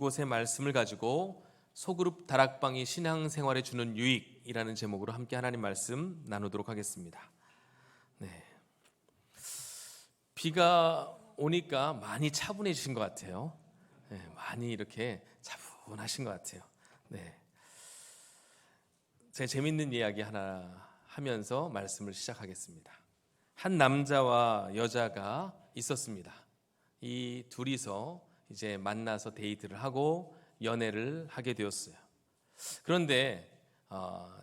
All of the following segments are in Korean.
이곳의 말씀을 가지고 소그룹 다락방이 신앙생활에 주는 유익이라는 제목으로 함께 하나님 말씀 나누도록 하겠습니다. 비가 오니까 많이 차분해지신 것 같아요. 많이 이렇게 차분하신 것 같아요. 제가 재밌는 이야기 하나 하면서 말씀을 시작하겠습니다. 한 남자와 여자가 있었습니다. 이 둘이서 이제 만나서 데이트를 하고 연애를 하게 되었어요. 그런데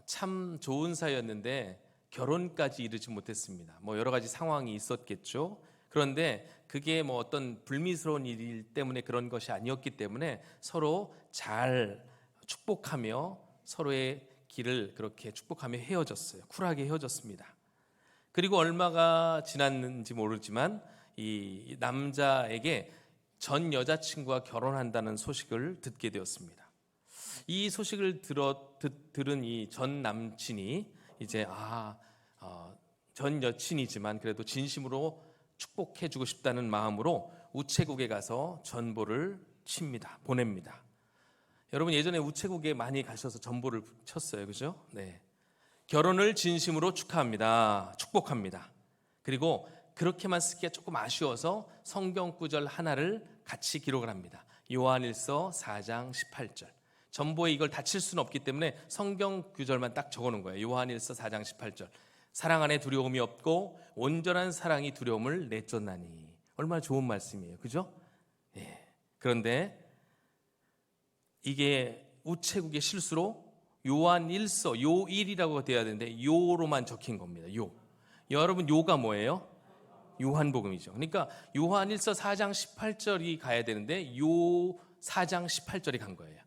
참 좋은 사이였는데 결혼까지 이르지 못했습니다. 여러 가지 상황이 있었겠죠. 그런데 그게 어떤 불미스러운 일 때문에 그런 것이 아니었기 때문에 서로 잘 축복하며 서로의 길을 그렇게 축복하며 헤어졌어요. 쿨하게 헤어졌습니다. 그리고 얼마가 지났는지 모르지만 이 남자에게 전 여자친구가 결혼한다는 소식을 듣게 되었습니다. 이 소식을 들은 이 전 남친이 이제 전 여친이지만 그래도 진심으로 축복해주고 싶다는 마음으로 우체국에 가서 전보를 보냅니다. 여러분 예전에 우체국에 많이 가셔서 전보를 쳤어요, 그죠? 결혼을 진심으로 축하합니다. 축복합니다. 그리고 그렇게만 쓰기가 조금 아쉬워서 성경 구절 하나를 같이 기록을 합니다. 요한일서 4장 18절. 전보에 이걸 다 칠 수는 없기 때문에 성경 구절만 딱 적어놓은 거예요. 요한일서 4장 18절. 사랑 안에 두려움이 없고 온전한 사랑이 두려움을 내쫓나니. 얼마나 좋은 말씀이에요, 그죠? 그런데 이게 우체국의 실수로 요한일서 요1이라고 돼야 되는데 요로만 적힌 겁니다. 요. 여러분 요가 뭐예요? 요한복음이죠. 그러니까 요한일서 4장 18절이 가야 되는데 요 4장 18절이 간 거예요.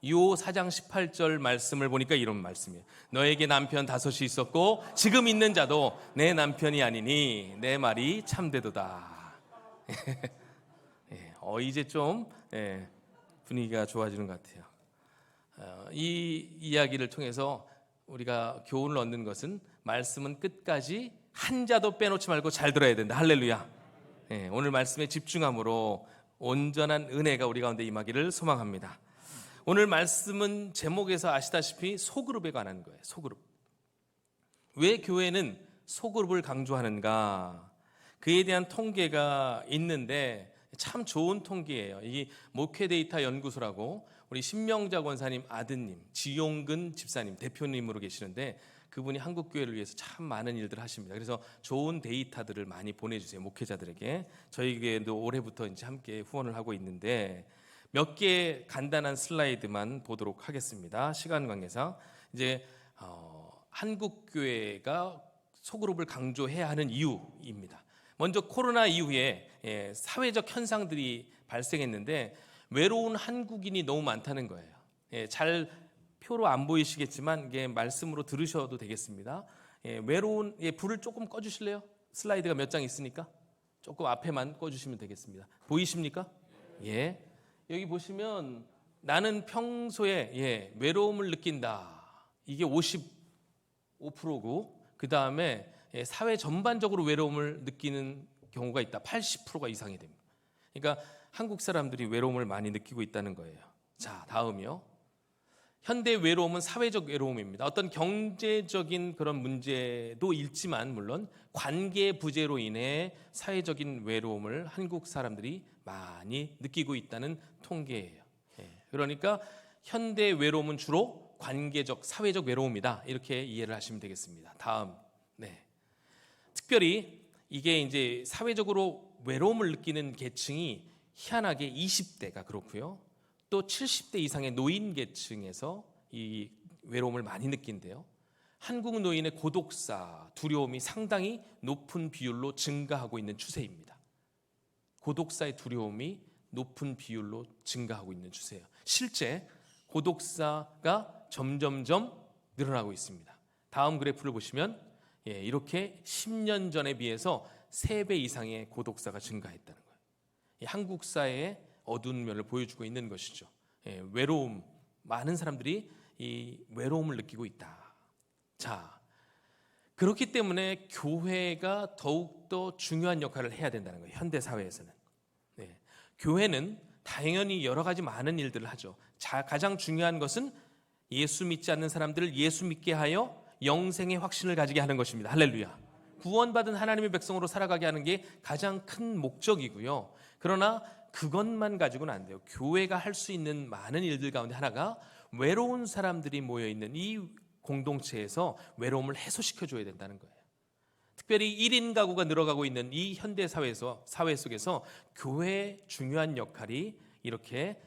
요 4장 18절 말씀을 보니까 이런 말씀이에요. 너에게 남편 5이 있었고 지금 있는 자도 내 남편이 아니니 내 말이 참되도다. 이제 좀 분위기가 좋아지는 것 같아요. 이 이야기를 통해서 우리가 교훈을 얻는 것은 말씀은 끝까지 한 자도 빼놓지 말고 잘 들어야 된다. 할렐루야. 오늘 말씀에 집중함으로 온전한 은혜가 우리 가운데 임하기를 소망합니다. 오늘 말씀은 제목에서 아시다시피 소그룹에 관한 거예요. 소그룹. 왜 교회는 소그룹을 강조하는가? 그에 대한 통계가 있는데 참 좋은 통계예요. 이 목회 데이터 연구소라고 우리 신명자 권사님 아드님 지용근 집사님 대표님으로 계시는데 그분이 한국교회를 위해서 참 많은 일들을 하십니다. 그래서 좋은 데이터들을 많이 보내주세요. 목회자들에게. 저희 교회도 올해부터 이제 함께 후원을 하고 있는데 몇 개 간단한 슬라이드만 보도록 하겠습니다. 시간 관계상 이제 한국교회가 소그룹을 강조해야 하는 이유입니다. 먼저 코로나 이후에 사회적 현상들이 발생했는데 외로운 한국인이 너무 많다는 거예요. 잘 표로 안 보이시겠지만 이게 말씀으로 들으셔도 되겠습니다. 외로운 불을 조금 꺼주실래요? 슬라이드가 몇 장 있으니까 조금 앞에만 꺼주시면 되겠습니다. 보이십니까? 여기 보시면 나는 평소에 외로움을 느낀다. 이게 55%고 그 다음에 사회 전반적으로 외로움을 느끼는 경우가 있다. 80%가 이상이 됩니다. 그러니까 한국 사람들이 외로움을 많이 느끼고 있다는 거예요. 자, 다음이요. 현대 외로움은 사회적 외로움입니다. 어떤 경제적인 그런 문제도 있지만 물론 관계 부재로 인해 사회적인 외로움을 한국 사람들이 많이 느끼고 있다는 통계예요. 그러니까 현대 외로움은 주로 관계적, 사회적 외로움이다. 이렇게 이해를 하시면 되겠습니다. 다음. 특별히 이게 이제 사회적으로 외로움을 느끼는 계층이 희한하게 20대가 그렇고요. 또 70대 이상의 노인 계층에서 이 외로움을 많이 느낀대요. 한국 노인의 고독사, 두려움이 상당히 높은 비율로 증가하고 있는 추세입니다. 고독사의 두려움이 높은 비율로 증가하고 있는 추세예요. 실제 고독사가 점점점 늘어나고 있습니다. 다음 그래프를 보시면 이렇게 10년 전에 비해서 3배 이상의 고독사가 증가했다는 거예요. 한국 사회의 어두운 면을 보여주고 있는 것이죠. 외로움, 많은 사람들이 이 외로움을 느끼고 있다. 자, 그렇기 때문에 교회가 더욱더 중요한 역할을 해야 된다는 거예요. 현대 사회에서는. 교회는 당연히 여러 가지 많은 일들을 하죠. 가장 중요한 것은 예수 믿지 않는 사람들을 예수 믿게 하여 영생의 확신을 가지게 하는 것입니다. 할렐루야. 구원받은 하나님의 백성으로 살아가게 하는 게 가장 큰 목적이고요. 그러나 그것만 가지고는 안 돼요. 교회가 할 수 있는 많은 일들 가운데 하나가 외로운 사람들이 모여있는 이 공동체에서 외로움을 해소시켜줘야 된다는 거예요. 특별히 1인 가구가 늘어가고 있는 이 현대 사회 속에서 교회의 중요한 역할이 이렇게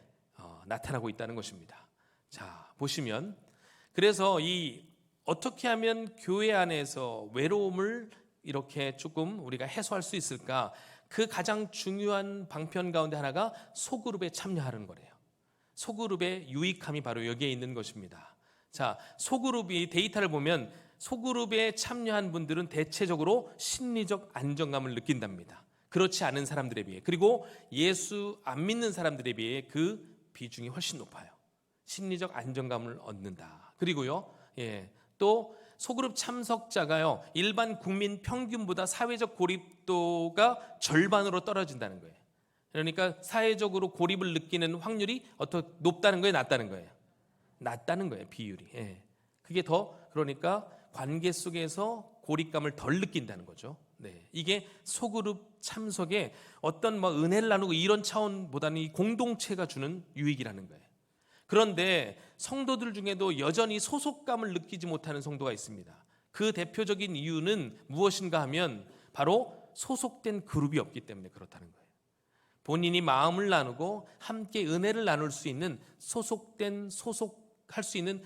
나타나고 있다는 것입니다. 자, 보시면 그래서 어떻게 하면 교회 안에서 외로움을 이렇게 조금 우리가 해소할 수 있을까? 그 가장 중요한 방편 가운데 하나가 소그룹에 참여하는 거래요. 소그룹의 유익함이 바로 여기에 있는 것입니다. 자, 소그룹이 데이터를 보면 소그룹에 참여한 분들은 대체적으로 심리적 안정감을 느낀답니다. 그렇지 않은 사람들에 비해, 그리고 예수 안 믿는 사람들에 비해 그 비중이 훨씬 높아요. 심리적 안정감을 얻는다. 그리고요, 또 소그룹 참석자가요, 일반 국민 평균보다 사회적 고립도가 절반으로 떨어진다는 거예요. 그러니까 사회적으로 고립을 느끼는 확률이 높다는 거예요, 낮다는 거예요? 낮다는 거예요, 비율이. 그게 더, 그러니까 관계 속에서 고립감을 덜 느낀다는 거죠. 이게 소그룹 참석의 어떤 은혜를 나누고 이런 차원보다는 이 공동체가 주는 유익이라는 거예요. 그런데 성도들 중에도 여전히 소속감을 느끼지 못하는 성도가 있습니다. 그 대표적인 이유는 무엇인가 하면 바로 소속된 그룹이 없기 때문에 그렇다는 거예요. 본인이 마음을 나누고 함께 은혜를 나눌 수 있는 소속할 수 있는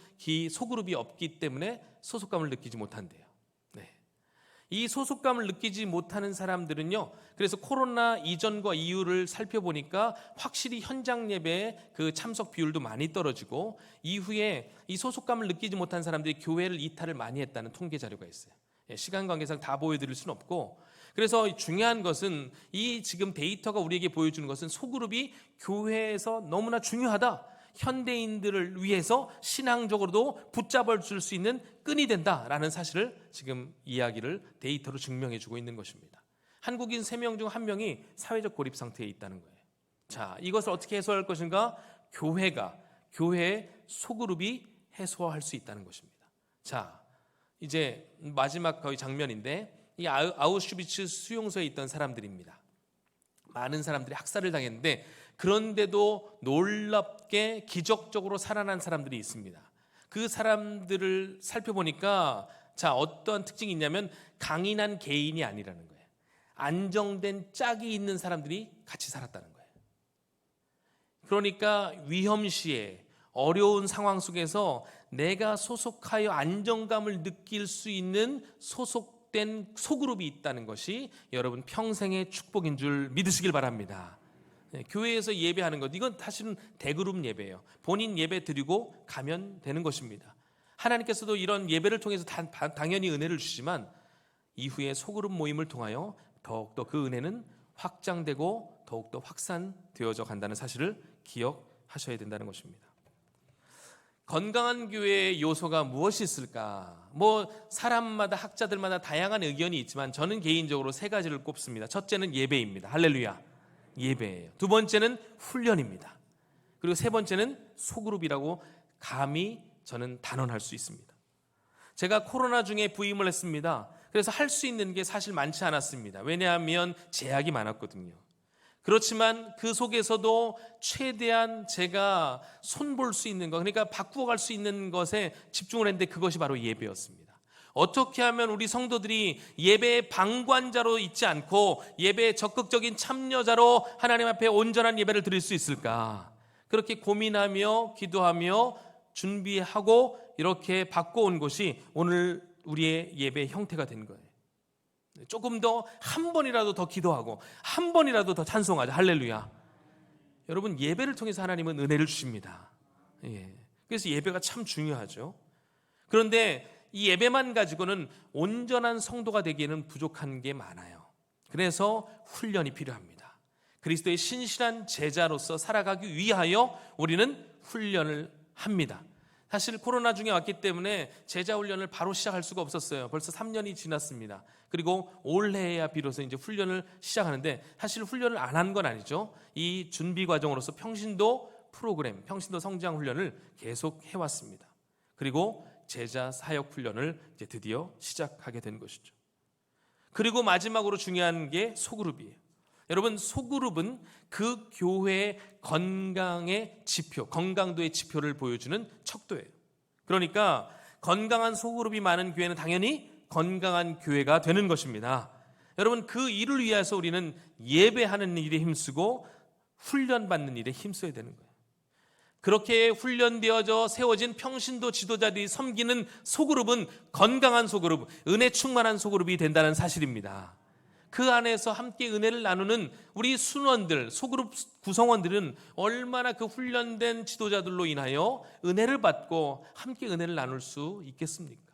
소그룹이 없기 때문에 소속감을 느끼지 못한대요. 이 소속감을 느끼지 못하는 사람들은요, 그래서 코로나 이전과 이후를 살펴보니까 확실히 현장 예배의 그 참석 비율도 많이 떨어지고, 이후에 이 소속감을 느끼지 못한 사람들이 교회를 이탈을 많이 했다는 통계 자료가 있어요. 시간 관계상 다 보여드릴 수는 없고, 그래서 중요한 것은 이 지금 데이터가 우리에게 보여주는 것은 소그룹이 교회에서 너무나 중요하다, 현대인들을 위해서 신앙적으로도 붙잡아 줄 수 있는 끈이 된다라는 사실을 지금 이야기를 데이터로 증명해 주고 있는 것입니다. 한국인 3명 중 1명이 사회적 고립 상태에 있다는 거예요. 자, 이것을 어떻게 해소할 것인가? 교회의 소그룹이 해소할 수 있다는 것입니다. 자, 이제 마지막 거의 장면인데, 이 아우슈비츠 수용소에 있던 사람들입니다. 많은 사람들이 학살을 당했는데, 그런데도 놀랍게 기적적으로 살아난 사람들이 있습니다. 그 사람들을 살펴보니까 어떤 특징이 있냐면 강인한 개인이 아니라는 거예요. 안정된 짝이 있는 사람들이 같이 살았다는 거예요. 그러니까 위험시에 어려운 상황 속에서 내가 소속하여 안정감을 느낄 수 있는 소속된 소그룹이 있다는 것이 여러분 평생의 축복인 줄 믿으시길 바랍니다. 교회에서 예배하는 것, 이건 사실은 대그룹 예배예요. 본인 예배 드리고 가면 되는 것입니다. 하나님께서도 이런 예배를 통해서 당연히 은혜를 주시지만 이후에 소그룹 모임을 통하여 더욱더 그 은혜는 확장되고 더욱더 확산되어져 간다는 사실을 기억하셔야 된다는 것입니다. 건강한 교회의 요소가 무엇이 있을까? 사람마다, 학자들마다 다양한 의견이 있지만 저는 개인적으로 3가지를 꼽습니다. 첫째는 예배입니다. 할렐루야. 예배예요. 2번째는 훈련입니다. 그리고 3번째는 소그룹이라고 감히 저는 단언할 수 있습니다. 제가 코로나 중에 부임을 했습니다. 그래서 할 수 있는 게 사실 많지 않았습니다. 왜냐하면 제약이 많았거든요. 그렇지만 그 속에서도 최대한 제가 손볼 수 있는 것, 그러니까 바꾸어갈 수 있는 것에 집중을 했는데 그것이 바로 예배였습니다. 어떻게 하면 우리 성도들이 예배의 방관자로 있지 않고 예배의 적극적인 참여자로 하나님 앞에 온전한 예배를 드릴 수 있을까? 그렇게 고민하며 기도하며 준비하고 이렇게 바꿔온 것이 오늘 우리의 예배의 형태가 된 거예요. 조금 더 한 번이라도 더 기도하고 한 번이라도 더 찬송하자. 할렐루야. 여러분, 예배를 통해서 하나님은 은혜를 주십니다. 그래서 예배가 참 중요하죠. 그런데 이 예배만 가지고는 온전한 성도가 되기에는 부족한 게 많아요. 그래서 훈련이 필요합니다. 그리스도의 신실한 제자로서 살아가기 위하여 우리는 훈련을 합니다. 사실 코로나 중에 왔기 때문에 제자 훈련을 바로 시작할 수가 없었어요. 벌써 3년이 지났습니다. 그리고 올해야 비로소 이제 훈련을 시작하는데, 사실 훈련을 안 한 건 아니죠. 이 준비 과정으로서 평신도 프로그램, 평신도 성장 훈련을 계속 해왔습니다. 그리고 제자 사역 훈련을 이제 드디어 시작하게 된 것이죠. 그리고 마지막으로 중요한 게 소그룹이에요. 여러분, 소그룹은 그 교회의 건강의 지표, 건강도의 지표를 보여주는 척도예요. 그러니까 건강한 소그룹이 많은 교회는 당연히 건강한 교회가 되는 것입니다. 여러분, 그 일을 위해서 우리는 예배하는 일에 힘쓰고 훈련받는 일에 힘써야 되는 거예요. 그렇게 훈련되어져 세워진 평신도 지도자들이 섬기는 소그룹은 건강한 소그룹, 은혜 충만한 소그룹이 된다는 사실입니다. 그 안에서 함께 은혜를 나누는 우리 순원들, 소그룹 구성원들은 얼마나 그 훈련된 지도자들로 인하여 은혜를 받고 함께 은혜를 나눌 수 있겠습니까?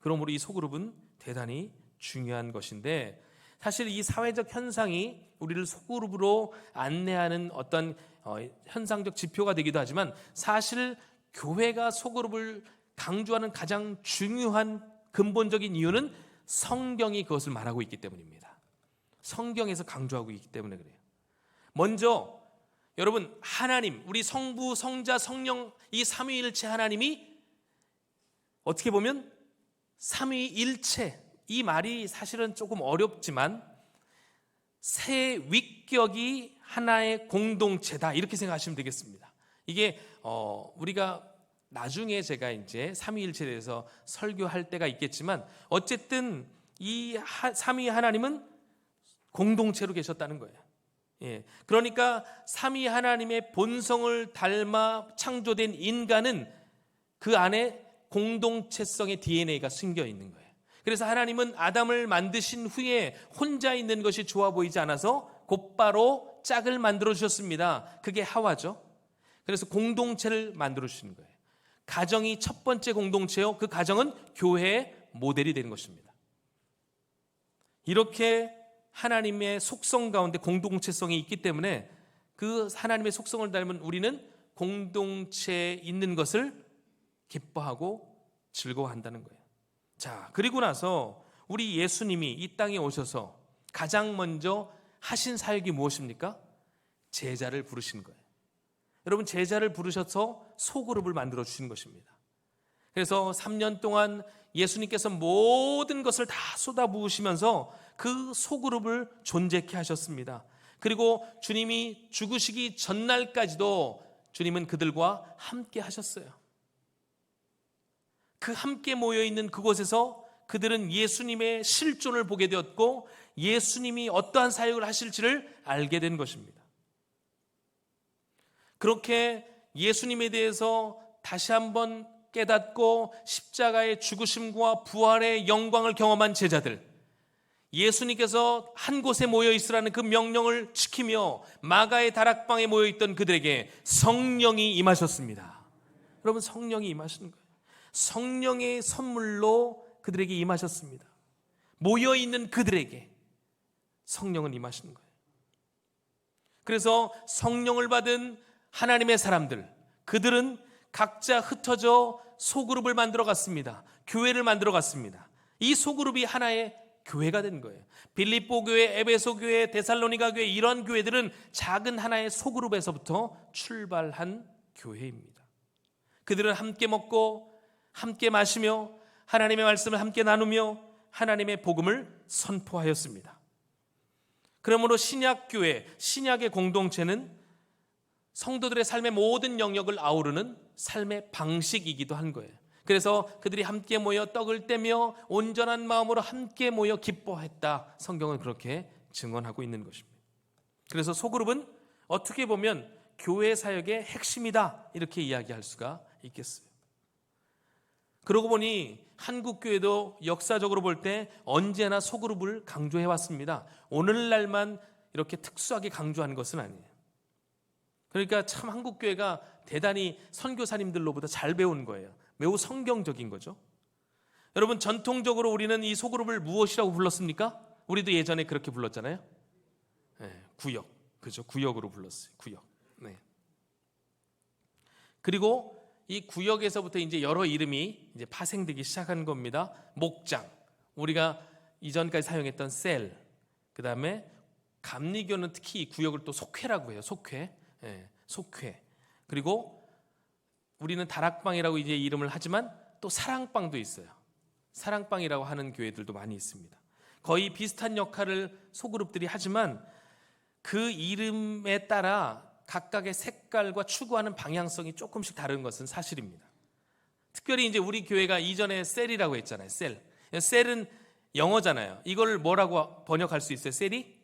그러므로 이 소그룹은 대단히 중요한 것인데, 사실 이 사회적 현상이 우리를 소그룹으로 안내하는 어떤 현상적 지표가 되기도 하지만, 사실 교회가 소그룹을 강조하는 가장 중요한 근본적인 이유는 성경이 그것을 말하고 있기 때문입니다. 성경에서 강조하고 있기 때문에 그래요. 먼저 여러분, 하나님, 우리 성부, 성자, 성령, 이 삼위일체 하나님이 어떻게 보면 삼위일체, 이 말이 사실은 조금 어렵지만 세 위격이 하나의 공동체다, 이렇게 생각하시면 되겠습니다. 이게 우리가 나중에 제가 이제 삼위일체에 대해서 설교할 때가 있겠지만, 어쨌든 이 삼위 하나님은 공동체로 계셨다는 거예요. 예, 그러니까 삼위 하나님의 본성을 닮아 창조된 인간은 그 안에 공동체성의 DNA가 숨겨 있는 거예요. 그래서 하나님은 아담을 만드신 후에 혼자 있는 것이 좋아 보이지 않아서 곧바로 짝을 만들어 주셨습니다. 그게 하와죠. 그래서 공동체를 만들어 주시는 거예요. 가정이 첫 번째 공동체요, 그 가정은 교회의 모델이 되는 것입니다. 이렇게 하나님의 속성 가운데 공동체성이 있기 때문에 그 하나님의 속성을 닮은 우리는 공동체에 있는 것을 기뻐하고 즐거워한다는 거예요. 자, 그리고 나서 우리 예수님이 이 땅에 오셔서 가장 먼저 하신 사역이 무엇입니까? 제자를 부르신 거예요. 여러분, 제자를 부르셔서 소그룹을 만들어 주신 것입니다. 그래서 3년 동안 예수님께서 모든 것을 다 쏟아부으시면서 그 소그룹을 존재케 하셨습니다. 그리고 주님이 죽으시기 전날까지도 주님은 그들과 함께 하셨어요. 그 함께 모여있는 그곳에서 그들은 예수님의 실존을 보게 되었고, 예수님이 어떠한 사역을 하실지를 알게 된 것입니다. 그렇게 예수님에 대해서 다시 한번 깨닫고 십자가의 죽으심과 부활의 영광을 경험한 제자들, 예수님께서 한 곳에 모여 있으라는 그 명령을 지키며 마가의 다락방에 모여 있던 그들에게 성령이 임하셨습니다. 여러분, 성령이 임하시는 거예요. 성령의 선물로 그들에게 임하셨습니다. 모여 있는 그들에게 성령은 임하시는 거예요. 그래서 성령을 받은 하나님의 사람들, 그들은 각자 흩어져 소그룹을 만들어 갔습니다. 교회를 만들어 갔습니다. 이 소그룹이 하나의 교회가 된 거예요. 빌립보 교회, 에베소 교회, 데살로니가 교회, 이런 교회들은 작은 하나의 소그룹에서부터 출발한 교회입니다. 그들은 함께 먹고 함께 마시며 하나님의 말씀을 함께 나누며 하나님의 복음을 선포하였습니다. 그러므로 신약교회, 신약의 공동체는 성도들의 삶의 모든 영역을 아우르는 삶의 방식이기도 한 거예요. 그래서 그들이 함께 모여 떡을 떼며 온전한 마음으로 함께 모여 기뻐했다, 성경은 그렇게 증언하고 있는 것입니다. 그래서 소그룹은 어떻게 보면 교회 사역의 핵심이다, 이렇게 이야기할 수가 있겠어요. 그러고 보니 한국교회도 역사적으로 볼 때 언제나 소그룹을 강조해 왔습니다. 오늘날만 이렇게 특수하게 강조하는 것은 아니에요. 그러니까 참 한국교회가 대단히 선교사님들로보다 잘 배운 거예요. 매우 성경적인 거죠. 여러분, 전통적으로 우리는 이 소그룹을 무엇이라고 불렀습니까? 우리도 예전에 그렇게 불렀잖아요. 네, 구역, 그죠? 구역으로 불렀어요. 구역. 네. 그리고 이 구역에서부터 이제 여러 이름이 이제 파생되기 시작한 겁니다. 목장, 우리가 이전까지 사용했던 셀, 그 다음에 감리교는 특히 이 구역을 또 속회라고 해요. 속회, 속회. 그리고 우리는 다락방이라고 이제 이름을 하지만 또 사랑방도 있어요. 사랑방이라고 하는 교회들도 많이 있습니다. 거의 비슷한 역할을 소그룹들이 하지만 그 이름에 따라 각각의 색깔과 추구하는 방향성이 조금씩 다른 것은 사실입니다. 특별히 이제 우리 교회가 이전에 셀이라고 했잖아요. 셀. 셀은 영어잖아요. 이걸 뭐라고 번역할 수 있어요? 셀이?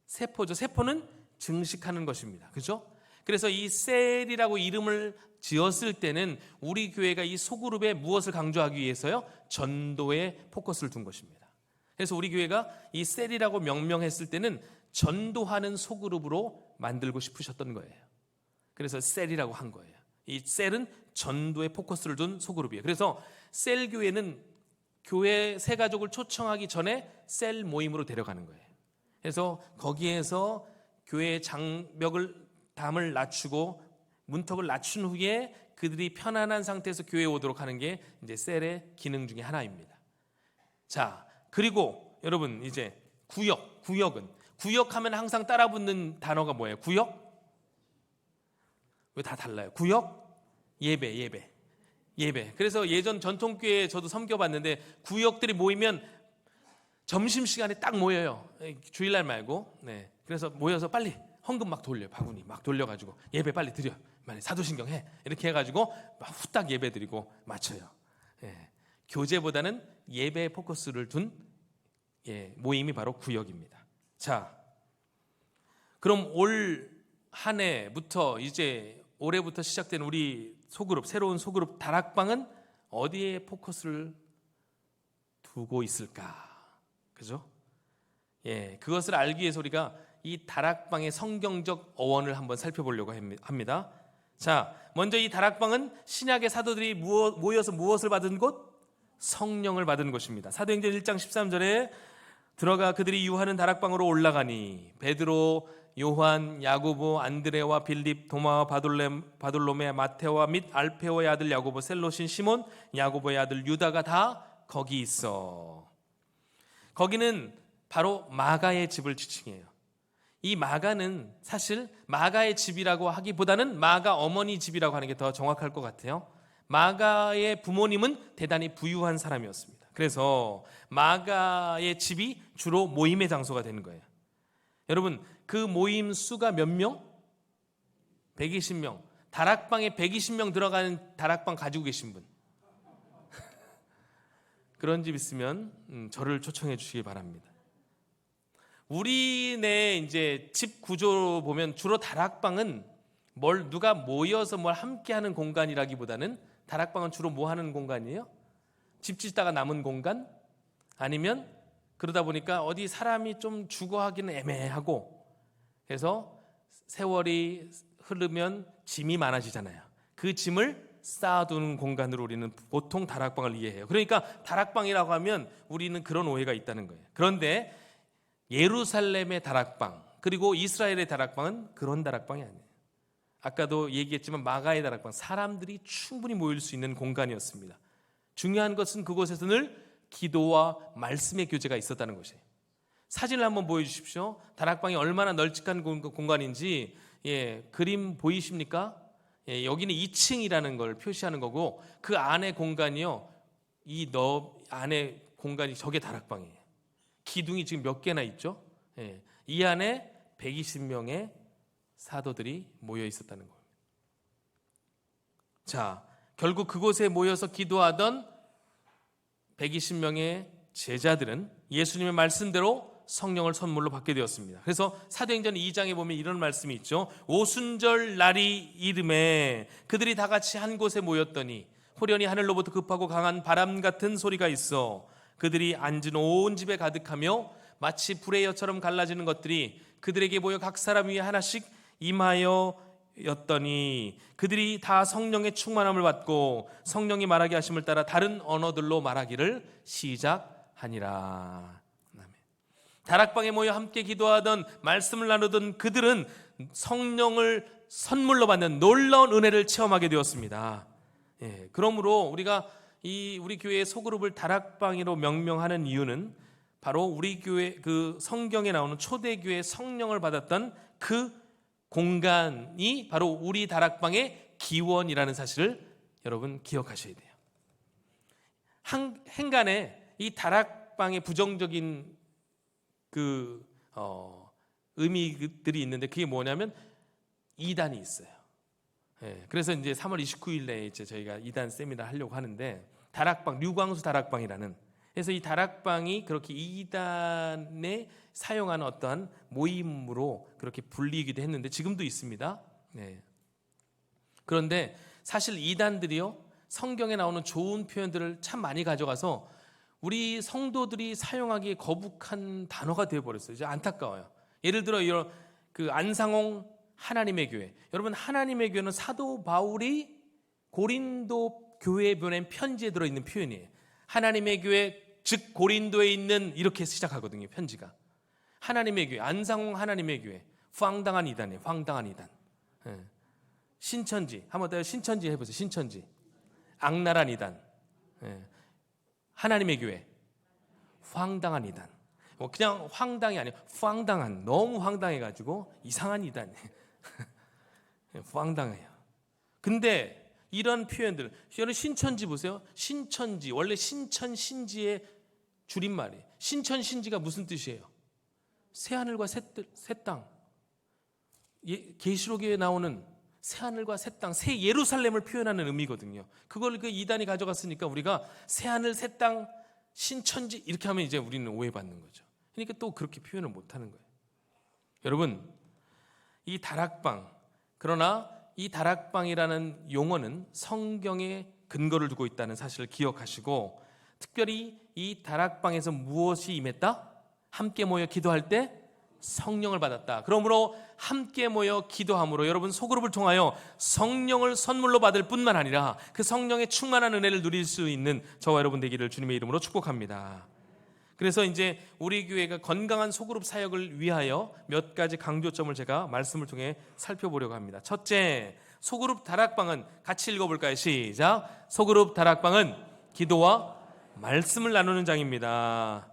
세포죠. 세포는 증식하는 것입니다. 그죠? 그래서 이 셀이라고 이름을 지었을 때는 우리 교회가 이 소그룹에 무엇을 강조하기 위해서요? 전도에 포커스를 둔 것입니다. 그래서 우리 교회가 이 셀이라고 명명했을 때는 전도하는 소그룹으로 만들고 싶으셨던 거예요. 그래서 셀이라고 한 거예요. 이 셀은 전도에 포커스를 둔 소그룹이에요. 그래서 셀 교회는 교회 새 가족을 초청하기 전에 셀 모임으로 데려가는 거예요. 그래서 거기에서 교회의 장벽을 담을 낮추고 문턱을 낮춘 후에 그들이 편안한 상태에서 교회에 오도록 하는 게 이제 셀의 기능 중에 하나입니다. 자, 그리고 여러분 이제 구역은 구역하면 항상 따라붙는 단어가 뭐예요? 구역? 왜 다 달라요? 구역? 예배. 그래서 예전 전통교회에 저도 섬겨봤는데 구역들이 모이면 점심시간에 딱 모여요. 주일날 말고. 네. 그래서 모여서 빨리 헌금 막 돌려요. 바구니 막 돌려가지고 예배 빨리 드려. 사도신경 해. 이렇게 해가지고 막 후딱 예배 드리고 마쳐요. 예. 교제보다는 예배에 포커스를 둔 모임이 바로 구역입니다. 자, 그럼 올 한 해부터 이제 올해부터 시작된 우리 소그룹, 새로운 소그룹 다락방은 어디에 포커스를 두고 있을까? 그죠? 그것을 알기 위해서 우리가 이 다락방의 성경적 어원을 한번 살펴보려고 합니다. 자, 먼저 이 다락방은 신약의 사도들이 모여서 무엇을 받은 곳? 성령을 받은 곳입니다. 사도행전 1장 13절에 들어가 그들이 유하는 다락방으로 올라가니 베드로, 요한, 야고보, 안드레와 빌립, 도마와 바돌로메, 마테오와 및 알페오의 아들 야고보, 셀롯인 시몬, 야고보의 아들 유다가 다 거기 있어. 거기는 바로 마가의 집을 지칭해요. 이 마가는 사실 마가의 집이라고 하기보다는 마가 어머니 집이라고 하는 게 더 정확할 것 같아요. 마가의 부모님은 대단히 부유한 사람이었습니다. 그래서 마가의 집이 주로 모임의 장소가 되는 거예요. 여러분, 그 모임 수가 몇 명? 120명. 다락방에 120명 들어가는 다락방 가지고 계신 분. 그런 집 있으면 저를 초청해 주시기 바랍니다. 우리네 이제 집 구조 보면 주로 다락방은 누가 모여서 뭘 함께하는 공간이라기보다는 다락방은 주로 뭐 하는 공간이에요? 집 짓다가 남은 공간? 아니면 그러다 보니까 어디 사람이 좀 주거하기는 애매하고 그래서 세월이 흐르면 짐이 많아지잖아요. 그 짐을 쌓아두는 공간으로 우리는 보통 다락방을 이해해요. 그러니까 다락방이라고 하면 우리는 그런 오해가 있다는 거예요. 그런데 예루살렘의 다락방 그리고 이스라엘의 다락방은 그런 다락방이 아니에요. 아까도 얘기했지만 마가의 다락방, 사람들이 충분히 모일 수 있는 공간이었습니다. 중요한 것은 그곳에서 늘 기도와 말씀의 교제가 있었다는 것이에요. 사진을 한번 보여주십시오. 다락방이 얼마나 널찍한 공간인지 그림 보이십니까? 여기는 2층이라는 걸 표시하는 거고 그 안에 공간이요, 안에 공간이 저게 다락방이에요. 기둥이 지금 몇 개나 있죠? 이 안에 120명의 사도들이 모여 있었다는 겁니다. 자, 결국 그곳에 모여서 기도하던 120명의 제자들은 예수님의 말씀대로 성령을 선물로 받게 되었습니다. 그래서 사도행전 2장에 보면 이런 말씀이 있죠. 오순절 날이 이름에 그들이 다 같이 한 곳에 모였더니 호련히 하늘로부터 급하고 강한 바람 같은 소리가 있어 그들이 앉은 온 집에 가득하며 마치 불의 여처럼 갈라지는 것들이 그들에게 모여 각 사람 위에 하나씩 임하여였더니 그들이 다 성령의 충만함을 받고 성령이 말하게 하심을 따라 다른 언어들로 말하기를 시작하니라. 다락방에 모여 함께 기도하던 말씀을 나누던 그들은 성령을 선물로 받는 놀라운 은혜를 체험하게 되었습니다. 그러므로 우리가 우리 교회의 소그룹을 다락방이로 명명하는 이유는 바로 우리 교회 그 성경에 나오는 초대교회 성령을 받았던 그 공간이 바로 우리 다락방의 기원이라는 사실을 여러분 기억하셔야 돼요. 행간에 이 다락방의 부정적인 의미들이 있는데 그게 뭐냐면 이단이 있어요. 그래서 이제 3월 29일에 이제 저희가 이단 세미나 하려고 하는데 다락방, 류광수 다락방이라는, 그래서 이 다락방이 그렇게 이단에 사용하는 어떠한 모임으로 그렇게 불리기도 했는데 지금도 있습니다. 그런데 사실 이단들이요, 성경에 나오는 좋은 표현들을 참 많이 가져가서 우리 성도들이 사용하기에 거북한 단어가 되어버렸어요. 이제 안타까워요. 예를 들어 이런 안상홍 하나님의 교회, 여러분 하나님의 교회는 사도 바울이 고린도 교회에 보낸 편지에 들어있는 표현이에요. 하나님의 교회 즉 고린도에 있는, 이렇게 시작하거든요. 편지가 하나님의 교회, 안상홍 하나님의 교회, 황당한 이단이에요. 황당한 이단. 신천지 한번 더 신천지 해보세요. 신천지. 악랄한 이단. 하나님의 교회 황당한 이단. 그냥 황당이 아니에요. 황당한, 너무 황당해가지고 이상한 이단. 황당해요. 근데 이런 표현들, 여러분 신천지 보세요. 신천지, 원래 신천 신지의 줄임말이에요. 신천 신지가 무슨 뜻이에요? 새하늘과 새 땅. 계시록에 나오는 새하늘과 새 땅, 새 예루살렘을 표현하는 의미거든요. 그걸 그 이단이 가져갔으니까 우리가 새하늘, 새 땅, 신천지 이렇게 하면 이제 우리는 오해받는 거죠. 그러니까 또 그렇게 표현을 못하는 거예요. 여러분, 이 다락방, 그러나 이 다락방이라는 용어는 성경에 근거를 두고 있다는 사실을 기억하시고, 특별히 이 다락방에서 무엇이 임했다? 함께 모여 기도할 때 성령을 받았다. 그러므로 함께 모여 기도함으로 여러분 소그룹을 통하여 성령을 선물로 받을 뿐만 아니라 그 성령의 충만한 은혜를 누릴 수 있는 저와 여러분 되기를 주님의 이름으로 축복합니다. 그래서 이제 우리 교회가 건강한 소그룹 사역을 위하여 몇 가지 강조점을 제가 말씀을 통해 살펴보려고 합니다. 첫째, 소그룹 다락방은, 같이 읽어볼까요? 시작. 소그룹 다락방은 기도와 말씀을 나누는 장입니다.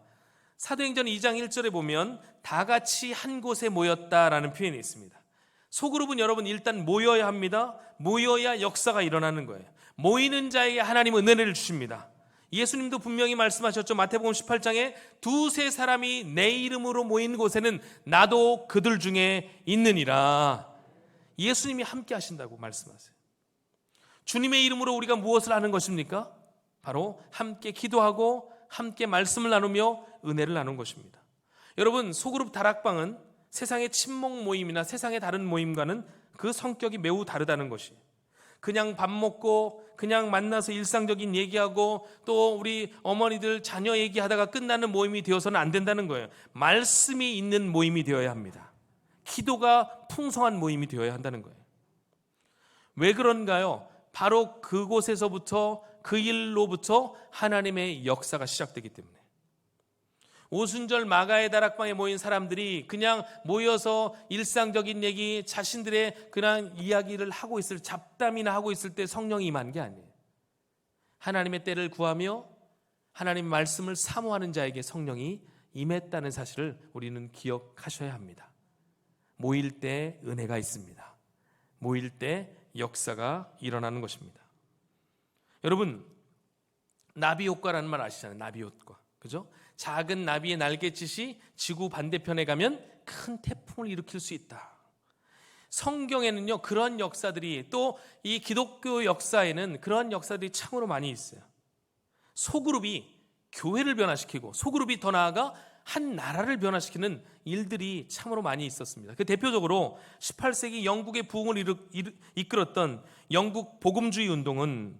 사도행전 2장 1절에 보면 다 같이 한 곳에 모였다라는 표현이 있습니다. 소그룹은 여러분 일단 모여야 합니다. 모여야 역사가 일어나는 거예요. 모이는 자에게 하나님은 은혜를 주십니다. 예수님도 분명히 말씀하셨죠. 마태복음 18장에 두세 사람이 내 이름으로 모인 곳에는 나도 그들 중에 있느니라. 예수님이 함께 하신다고 말씀하세요. 주님의 이름으로 우리가 무엇을 하는 것입니까? 바로 함께 기도하고 함께 말씀을 나누며 은혜를 나누는 것입니다. 여러분, 소그룹 다락방은 세상의 친목 모임이나 세상의 다른 모임과는 그 성격이 매우 다르다는 것이에요. 그냥 밥 먹고 그냥 만나서 일상적인 얘기하고 또 우리 어머니들 자녀 얘기하다가 끝나는 모임이 되어서는 안 된다는 거예요. 말씀이 있는 모임이 되어야 합니다. 기도가 풍성한 모임이 되어야 한다는 거예요. 왜 그런가요? 바로 그곳에서부터, 그 일로부터 하나님의 역사가 시작되기 때문에. 오순절 마가의 다락방에 모인 사람들이 그냥 모여서 일상적인 얘기, 자신들의 그냥 이야기를 하고 있을, 잡담이나 하고 있을 때 성령이 임한 게 아니에요. 하나님의 때를 구하며 하나님의 말씀을 사모하는 자에게 성령이 임했다는 사실을 우리는 기억하셔야 합니다. 모일 때 은혜가 있습니다. 모일 때 역사가 일어나는 것입니다. 여러분, 나비 효과라는 말 아시잖아요. 나비 효과. 그죠? 작은 나비의 날갯짓이 지구 반대편에 가면 큰 태풍을 일으킬 수 있다. 성경에는요, 그런 역사들이, 또 이 기독교 역사에는 그런 역사들이 참으로 많이 있어요. 소그룹이 교회를 변화시키고 소그룹이 더 나아가 한 나라를 변화시키는 일들이 참으로 많이 있었습니다. 그 대표적으로 18세기 영국의 부흥을 이끌었던 영국 복음주의 운동은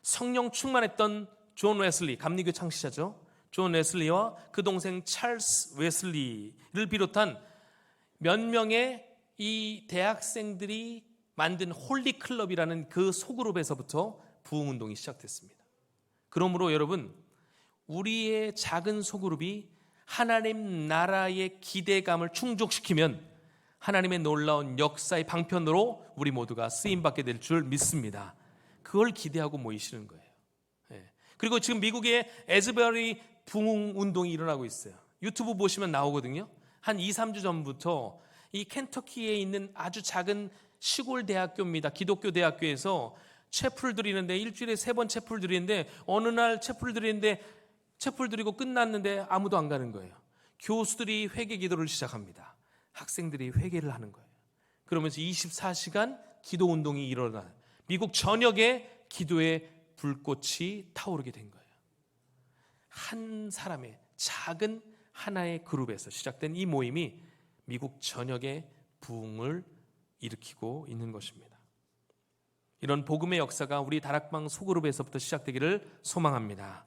성령 충만했던 존 웨슬리, 감리교 창시자죠. 존 웨슬리와 그 동생 찰스 웨슬리를 비롯한 몇 명의 이 대학생들이 만든 홀리클럽이라는 그 소그룹에서부터 부흥운동이 시작됐습니다. 그러므로 여러분, 우리의 작은 소그룹이 하나님 나라의 기대감을 충족시키면 하나님의 놀라운 역사의 방편으로 우리 모두가 쓰임받게 될 줄 믿습니다. 그걸 기대하고 모이시는 거예요. 예. 그리고 지금 미국에 에즈베리 부흥 운동이 일어나고 있어요. 유튜브 보시면 나오거든요. 한 2, 3주 전부터 이 켄터키에 있는 아주 작은 시골 대학교입니다. 기독교 대학교에서 채플 드리는데 일주일에 3번 채플 드리는데 어느 날 채플 드리는데 채플 드리고 끝났는데 아무도 안 가는 거예요. 교수들이 회개 기도를 시작합니다. 학생들이 회개를 하는 거예요. 그러면서 24시간 기도 운동이 일어나 미국 전역에 기도의 불꽃이 타오르게 된 거예요. 한 사람의 작은 하나의 그룹에서 시작된 이 모임이 미국 전역의 부흥을 일으키고 있는 것입니다. 이런 복음의 역사가 우리 다락방 소그룹에서부터 시작되기를 소망합니다.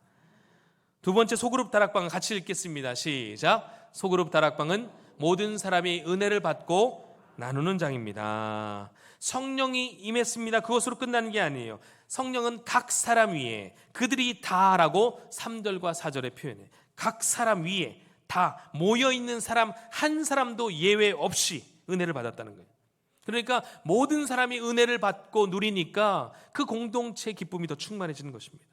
두 번째 소그룹 다락방 같이 읽겠습니다. 시작. 소그룹 다락방은 모든 사람이 은혜를 받고 나누는 장입니다. 성령이 임했습니다. 그것으로 끝나는 게 아니에요. 성령은 각 사람 위에 그들이 다라고 3절과 4절에 표현해. 각 사람 위에 다 모여있는 사람 한 사람도 예외 없이 은혜를 받았다는 거예요. 그러니까 모든 사람이 은혜를 받고 누리니까 그 공동체의 기쁨이 더 충만해지는 것입니다.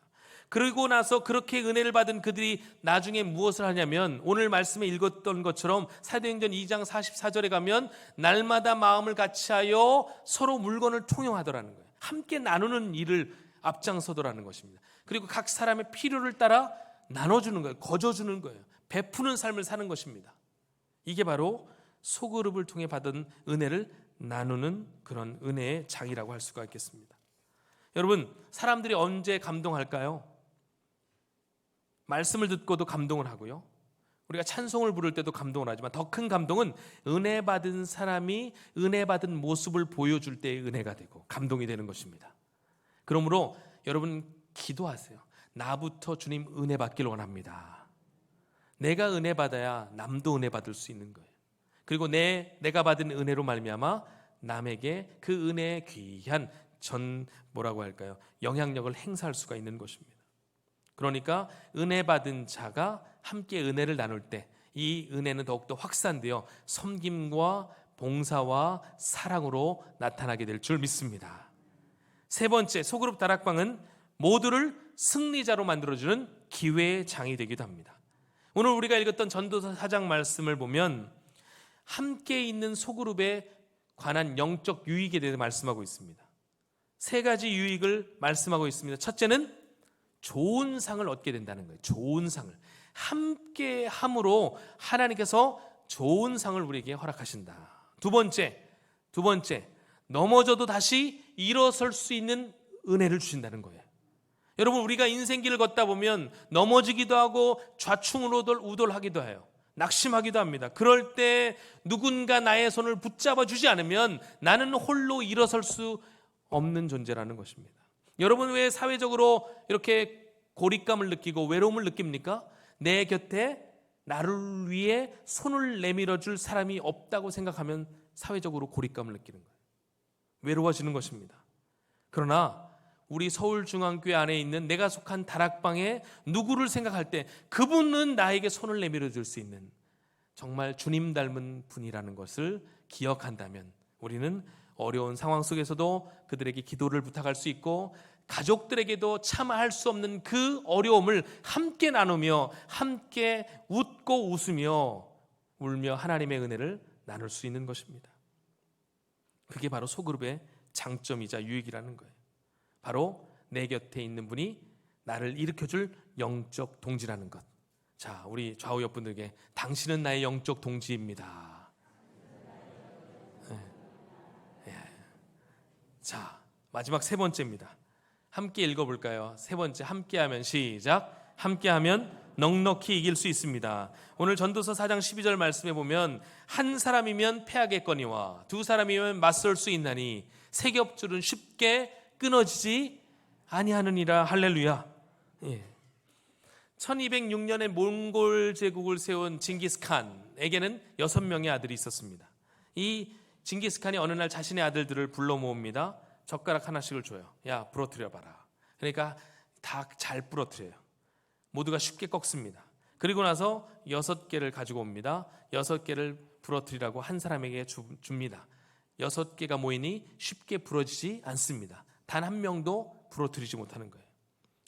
그러고 나서 그렇게 은혜를 받은 그들이 나중에 무엇을 하냐면 오늘 말씀에 읽었던 것처럼 사도행전 2장 44절에 가면 날마다 마음을 같이하여 서로 물건을 통용하더라는 거예요. 함께 나누는 일을 앞장서더라는 것입니다. 그리고 각 사람의 필요를 따라 나눠주는 거예요. 거저주는 거예요. 베푸는 삶을 사는 것입니다. 이게 바로 소그룹을 통해 받은 은혜를 나누는 그런 은혜의 장이라고 할 수가 있겠습니다. 여러분, 사람들이 언제 감동할까요? 말씀을 듣고도 감동을 하고요. 우리가 찬송을 부를 때도 감동을 하지만 더 큰 감동은 은혜 받은 사람이 은혜 받은 모습을 보여줄 때의 은혜가 되고 감동이 되는 것입니다. 그러므로 여러분 기도하세요. 나부터 주님 은혜 받기를 원합니다. 내가 은혜 받아야 남도 은혜 받을 수 있는 거예요. 그리고 내가 받은 은혜로 말미암아 남에게 그 은혜의 귀한 영향력을 행사할 수가 있는 것입니다. 그러니까 은혜 받은 자가 함께 은혜를 나눌 때 이 은혜는 더욱더 확산되어 섬김과 봉사와 사랑으로 나타나게 될 줄 믿습니다. 세 번째, 소그룹 다락방은 모두를 승리자로 만들어주는 기회의 장이 되기도 합니다. 오늘 우리가 읽었던 전도서 4장 말씀을 보면 함께 있는 소그룹에 관한 영적 유익에 대해서 말씀하고 있습니다. 3가지 유익을 말씀하고 있습니다. 첫째는 좋은 상을 얻게 된다는 거예요. 좋은 상을. 함께 함으로 하나님께서 좋은 상을 우리에게 허락하신다. 두 번째, 넘어져도 다시 일어설 수 있는 은혜를 주신다는 거예요. 여러분, 우리가 인생길을 걷다 보면 넘어지기도 하고 좌충우돌 우돌하기도 해요. 낙심하기도 합니다. 그럴 때 누군가 나의 손을 붙잡아 주지 않으면 나는 홀로 일어설 수 없는 존재라는 것입니다. 여러분, 왜 사회적으로 이렇게 고립감을 느끼고 외로움을 느낍니까? 내 곁에 나를 위해 손을 내밀어 줄 사람이 없다고 생각하면 사회적으로 고립감을 느끼는 거예요. 외로워지는 것입니다. 그러나 우리 서울중앙교회 안에 있는 내가 속한 다락방에 누구를 생각할 때 그분은 나에게 손을 내밀어 줄 수 있는 정말 주님 닮은 분이라는 것을 기억한다면 우리는 어려운 상황 속에서도 그들에게 기도를 부탁할 수 있고 가족들에게도 참아할 수 없는 그 어려움을 함께 나누며 함께 웃고 웃으며 울며 하나님의 은혜를 나눌 수 있는 것입니다. 그게 바로 소그룹의 장점이자 유익이라는 거예요. 바로 내 곁에 있는 분이 나를 일으켜줄 영적 동지라는 것. 자, 우리 좌우 옆분들에게 당신은 나의 영적 동지입니다. 네. 자, 마지막 3번째입니다. 함께 읽어볼까요? 3번째, 함께하면 시작. 함께하면 넉넉히 이길 수 있습니다. 오늘 전도서 4장 12절 말씀에 보면 한 사람이면 패하겠거니와 두 사람이면 맞설 수 있나니 세 겹줄은 쉽게 끊어지지 아니하느니라. 할렐루야. 예. 1206년에 몽골 제국을 세운 징기스칸에게는 6명의 아들이 있었습니다. 이 징기스칸이 어느 날 자신의 아들들을 불러 모읍니다. 젓가락 하나씩을 줘요. 야, 부러뜨려 봐라. 그러니까 다 잘 부러뜨려요. 모두가 쉽게 꺾습니다. 그리고 나서 6개를 가지고 옵니다. 6개를 부러뜨리라고 한 사람에게 줍니다. 6개가 모이니 쉽게 부러지지 않습니다. 단 한 명도 부러뜨리지 못하는 거예요.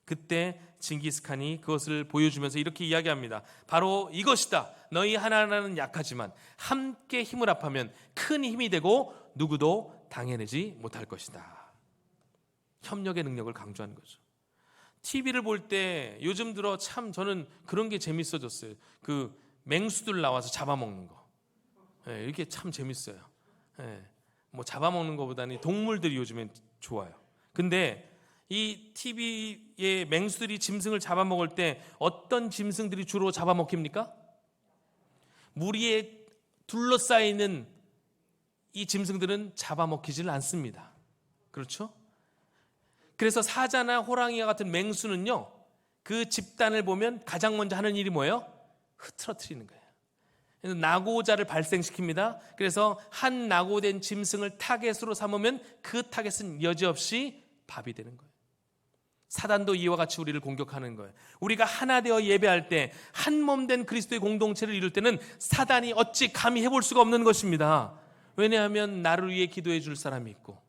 그때 징기스칸이 그것을 보여주면서 이렇게 이야기합니다. 바로 이것이다. 너희 하나는 약하지만 함께 힘을 합하면 큰 힘이 되고 누구도 당해내지 못할 것이다. 협력의 능력을 강조하는 거죠. TV를 볼 때 요즘 들어 참 저는 그런 게 재밌어졌어요. 그 맹수들 나와서 잡아먹는 거. 이게 참 재밌어요. 뭐 잡아먹는 것보다는 동물들이 요즘엔 좋아요. 근데 이 TV의 맹수들이 짐승을 잡아먹을 때 어떤 짐승들이 주로 잡아먹힙니까? 무리에 둘러싸이는 이 짐승들은 잡아먹히질 않습니다. 그렇죠? 그래서 사자나 호랑이와 같은 맹수는요, 그 집단을 보면 가장 먼저 하는 일이 뭐예요? 흐트러뜨리는 거예요. 그래서 낙오자를 발생시킵니다. 그래서 한 낙오된 짐승을 타겟으로 삼으면 그 타겟은 여지없이 밥이 되는 거예요. 사단도 이와 같이 우리를 공격하는 거예요. 우리가 하나 되어 예배할 때 한 몸 된 그리스도의 공동체를 이룰 때는 사단이 어찌 감히 해볼 수가 없는 것입니다. 왜냐하면 나를 위해 기도해 줄 사람이 있고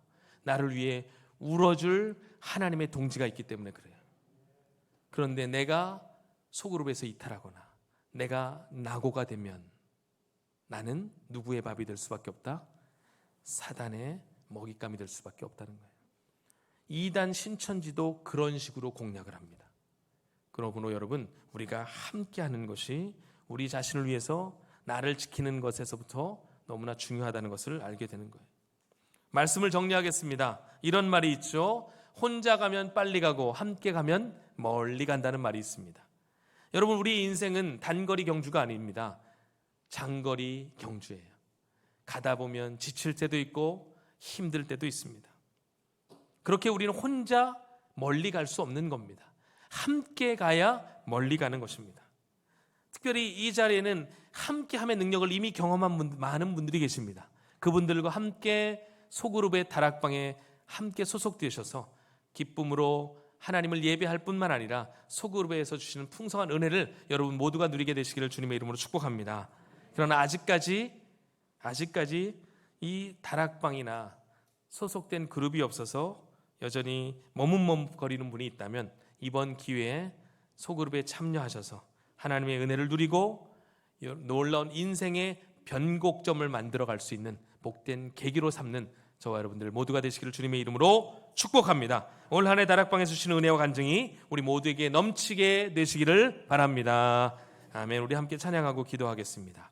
나를 위해 울어줄 하나님의 동지가 있기 때문에 그래요. 그런데 내가 소그룹에서 이탈하거나 내가 낙오가 되면 나는 누구의 밥이 될 수밖에 없다? 사단의 먹잇감이 될 수밖에 없다는 거예요. 이단 신천지도 그런 식으로 공략을 합니다. 그러므로 여러분, 우리가 함께하는 것이 우리 자신을 위해서 나를 지키는 것에서부터 너무나 중요하다는 것을 알게 되는 거예요. 말씀을 정리하겠습니다. 이런 말이 있죠. 혼자 가면 빨리 가고 함께 가면 멀리 간다는 말이 있습니다. 여러분, 우리 인생은 단거리 경주가 아닙니다. 장거리 경주예요. 가다 보면 지칠 때도 있고 힘들 때도 있습니다. 그렇게 우리는 혼자 멀리 갈 수 없는 겁니다. 함께 가야 멀리 가는 것입니다. 특별히 이 자리에는 함께함의 능력을 이미 경험한 많은 분들이 계십니다. 그분들과 함께 소그룹의 다락방에 함께 소속되셔서 기쁨으로 하나님을 예배할 뿐만 아니라 소그룹에서 주시는 풍성한 은혜를 여러분 모두가 누리게 되시기를 주님의 이름으로 축복합니다. 그러나 아직까지 이 다락방이나 소속된 그룹이 없어서 여전히 머뭇머뭇거리는 분이 있다면 이번 기회에 소그룹에 참여하셔서 하나님의 은혜를 누리고 놀라운 인생의 변곡점을 만들어갈 수 있는 복된 계기로 삼는 저와 여러분들 모두가 되시기를 주님의 이름으로 축복합니다. 올 한 해 다락방에서 주시는 은혜와 간증이 우리 모두에게 넘치게 되시기를 바랍니다. 아멘. 우리 함께 찬양하고 기도하겠습니다.